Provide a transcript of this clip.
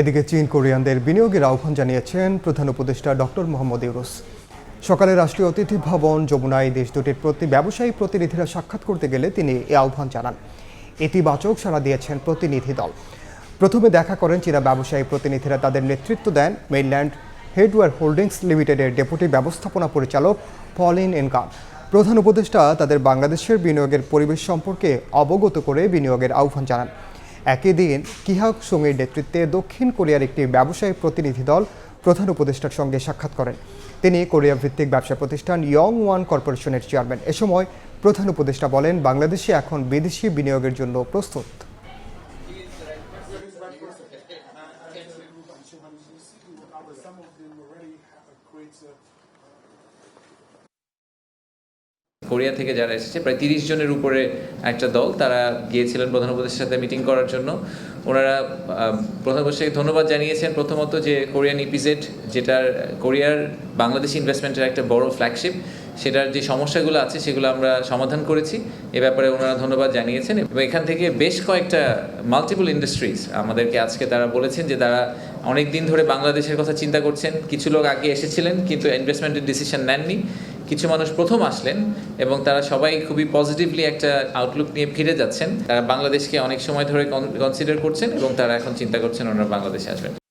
এদিকে চীন কোরিয়ানদের বিনিয়োগের আহ্বান জানিয়েছেন প্রধান উপদেষ্টা ডক্টর মোহাম্মদ ইউনূস। সকালে রাষ্ট্রীয় অতিথি ভবন যমুনায় দেশ দুটির ব্যবসায়ী প্রতিনিধিরা সাক্ষাৎ করতে গেলে তিনি এ আহ্বান জানান। ইতিবাচক সাড়া দিয়েছেন প্রতিনিধি দল। প্রথমে দেখা করেন চীনা ব্যবসায়ী প্রতিনিধিরা, তাদের নেতৃত্ব দেন মেইনল্যান্ড হেডওয়্যার হোল্ডিংস লিমিটেডের ডেপুটি ব্যবস্থাপনা পরিচালক পলিন এনকাম। প্রধান উপদেষ্টা তাদের বাংলাদেশের বিনিয়োগের পরিবেশ সম্পর্কে অবগত করে বিনিয়োগের আহ্বান জানান। একই দিন কিহাক সুংয়ের নেতৃত্বে দক্ষিণ কোরিয়ার একটি ব্যবসায়ী প্রতিনিধি দল প্রধান উপদেষ্টার সঙ্গে সাক্ষাৎ করেন। তিনি কোরিয়া ভিত্তিক ব্যবসা প্রতিষ্ঠান ইয়ং ওয়ান কর্পোরেশনের চেয়ারম্যান। এ সময় প্রধান উপদেষ্টা বলেন, বাংলাদেশে এখন বিদেশি বিনিয়োগের জন্য প্রস্তুত। কোরিয়া থেকে যারা এসেছে প্রায় 30 জনের উপরে একটা দল, তারা গিয়েছিলেন প্রধান উপদেষ্টার সাথে মিটিং করার জন্য। ওনারা প্রধান উপদেষ্টাকে ধন্যবাদ জানিয়েছেন প্রথমত যে কোরিয়ান ইপিজেড, যেটার কোরিয়ার বাংলাদেশি ইনভেস্টমেন্টের একটা বড় ফ্ল্যাগশিপ, সেটার যে সমস্যাগুলো আছে সেগুলো আমরা সমাধান করেছি। এ ব্যাপারে ওনারা ধন্যবাদ জানিয়েছেন এবং এখান থেকে বেশ কয়েকটা মাল্টিপল ইন্ডাস্ট্রিজ আমাদেরকে আজকে তারা বলেছেন যে তারা অনেক দিন ধরে বাংলাদেশের কথা চিন্তা করছেন। কিছু লোক আগে এসেছিলেন কিন্তু ইনভেস্টমেন্টের ডিসিশন নেননি, কিছু মানুষ প্রথম আসলেন এবং তারা সবাই খুবই পজিটিভলি একটা আউটলুক নিয়ে ফিরে যাচ্ছেন। তারা বাংলাদেশকে অনেক সময় ধরে কনসিডার করছেন এবং তারা এখন চিন্তা করছেন ওনারা বাংলাদেশে আসবেন।